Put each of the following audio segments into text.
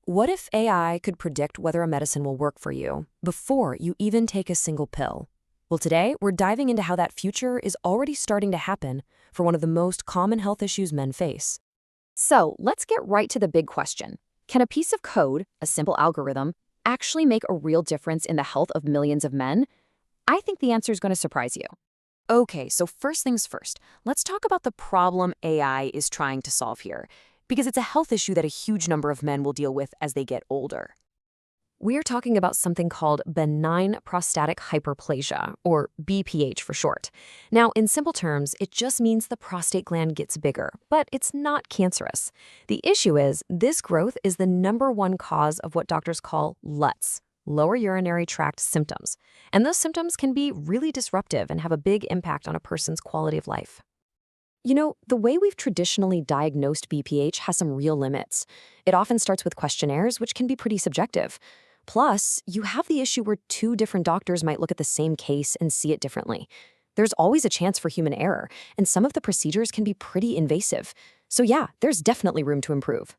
What if AI could predict whether a medicine will work for you before you even take a single pill? Well, today we're diving into how that future is already starting to happen for one of the most common health issues men face. So let's get right to the big question. Can a piece of code, a simple algorithm, actually make a real difference in the health of millions of men? I think the answer is going to surprise you. Okay, so first things first, let's talk about the problem AI is trying to solve here, because it's a health issue that a huge number of men will deal with as they get older. We're talking about something called benign prostatic hyperplasia, or BPH for short. Now, in simple terms, it just means the prostate gland gets bigger, but it's not cancerous. The issue is this growth is the #1 cause of what doctors call LUTS, lower urinary tract symptoms. And those symptoms can be really disruptive and have a big impact on a person's quality of life. You know, the way we've traditionally diagnosed BPH has some real limits. It often starts with questionnaires, which can be pretty subjective. Plus, you have the issue where two different doctors might look at the same case and see it differently. There's always a chance for human error, and some of the procedures can be pretty invasive. So yeah, there's definitely room to improve.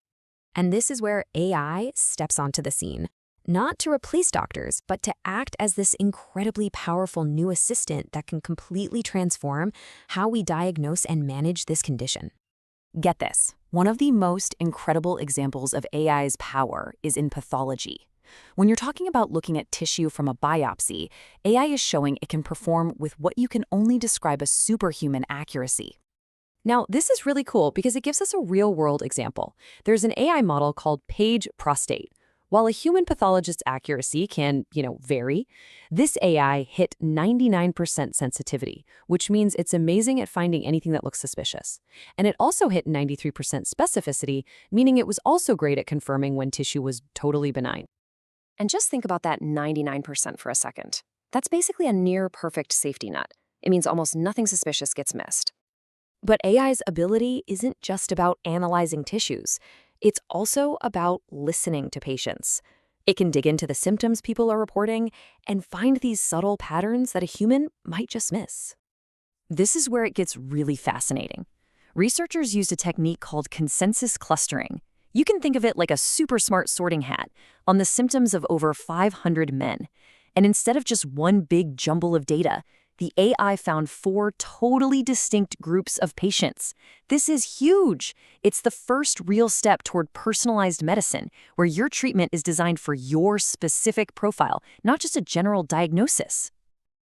And this is where AI steps onto the scene. Not to replace doctors, but to act as this incredibly powerful new assistant that can completely transform how we diagnose and manage this condition. Get this, one of the most incredible examples of AI's power is in pathology. When you're talking about looking at tissue from a biopsy, AI is showing it can perform with what you can only describe as superhuman accuracy. Now, this is really cool because it gives us a real-world example. There's an AI model called Page Prostate. While a human pathologist's accuracy can, vary, this AI hit 99% sensitivity, which means it's amazing at finding anything that looks suspicious. And it also hit 93% specificity, meaning it was also great at confirming when tissue was totally benign. And just think about that 99% for a second. That's basically a near-perfect safety net. It means almost nothing suspicious gets missed. But AI's ability isn't just about analyzing tissues. It's also about listening to patients. It can dig into the symptoms people are reporting and find these subtle patterns that a human might just miss. This is where it gets really fascinating. Researchers used a technique called consensus clustering. You can think of it like a super smart sorting hat on the symptoms of over 500 men. And instead of just one big jumble of data, the AI found 4 totally distinct groups of patients. This is huge. It's the first real step toward personalized medicine, where your treatment is designed for your specific profile, not just a general diagnosis.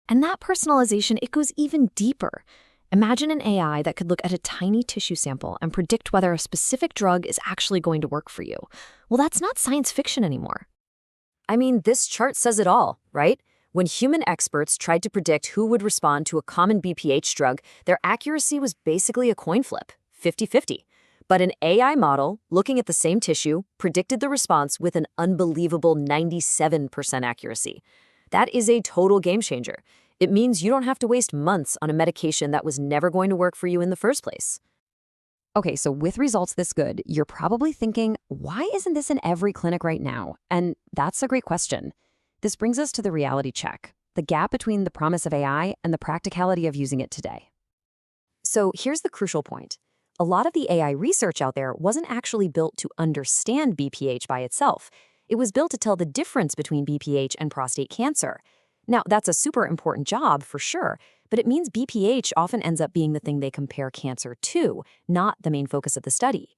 And that personalization, it goes even deeper. Imagine an AI that could look at a tiny tissue sample and predict whether a specific drug is actually going to work for you. Well, that's not science fiction anymore. I mean, this chart says it all, right? When human experts tried to predict who would respond to a common BPH drug, their accuracy was basically a coin flip, 50-50. But an AI model, looking at the same tissue, predicted the response with an unbelievable 97% accuracy. That is a total game changer. It means you don't have to waste months on a medication that was never going to work for you in the first place. Okay, so with results this good, you're probably thinking, why isn't this in every clinic right now? And that's a great question. This brings us to the reality check, the gap between the promise of AI and the practicality of using it today. So here's the crucial point. A lot of the AI research out there wasn't actually built to understand BPH by itself. It was built to tell the difference between BPH and prostate cancer. Now, that's a super important job for sure, but it means BPH often ends up being the thing they compare cancer to, not the main focus of the study.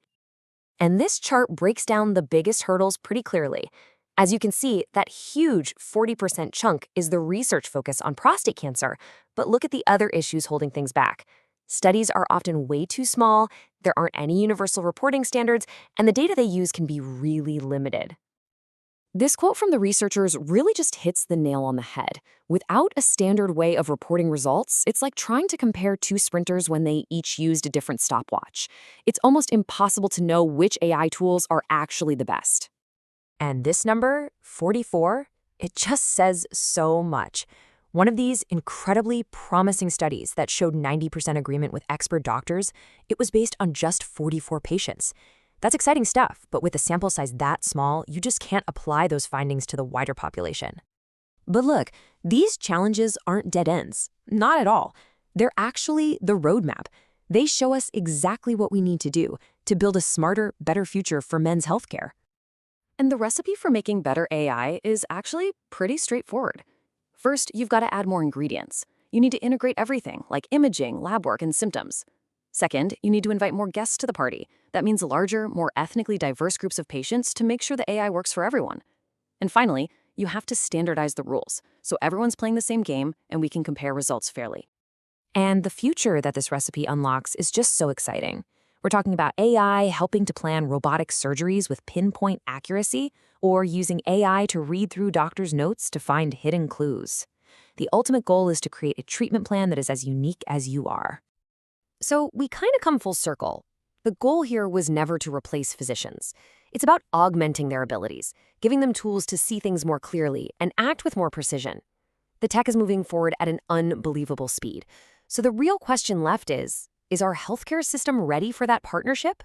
And this chart breaks down the biggest hurdles pretty clearly. As you can see, that huge 40% chunk is the research focus on prostate cancer, but look at the other issues holding things back. Studies are often way too small, there aren't any universal reporting standards, and the data they use can be really limited. This quote from the researchers really just hits the nail on the head. Without a standard way of reporting results, it's like trying to compare two sprinters when they each used a different stopwatch. It's almost impossible to know which AI tools are actually the best. And this number, 44, it just says so much. One of these incredibly promising studies that showed 90% agreement with expert doctors, it was based on just 44 patients. That's exciting stuff, but with a sample size that small, you just can't apply those findings to the wider population. But look, these challenges aren't dead ends. Not at all. They're actually the roadmap. They show us exactly what we need to do to build a smarter, better future for men's healthcare. And the recipe for making better AI is actually pretty straightforward. First, you've got to add more ingredients. You need to integrate everything, like imaging, lab work, and symptoms. Second, you need to invite more guests to the party. That means larger, more ethnically diverse groups of patients to make sure the AI works for everyone. And finally, you have to standardize the rules, so everyone's playing the same game and we can compare results fairly. And the future that this recipe unlocks is just so exciting. We're talking about AI helping to plan robotic surgeries with pinpoint accuracy, or using AI to read through doctors' notes to find hidden clues. The ultimate goal is to create a treatment plan that is as unique as you are. So we kind of come full circle. The goal here was never to replace physicians. It's about augmenting their abilities, giving them tools to see things more clearly and act with more precision. The tech is moving forward at an unbelievable speed. So the real question left is our healthcare system ready for that partnership?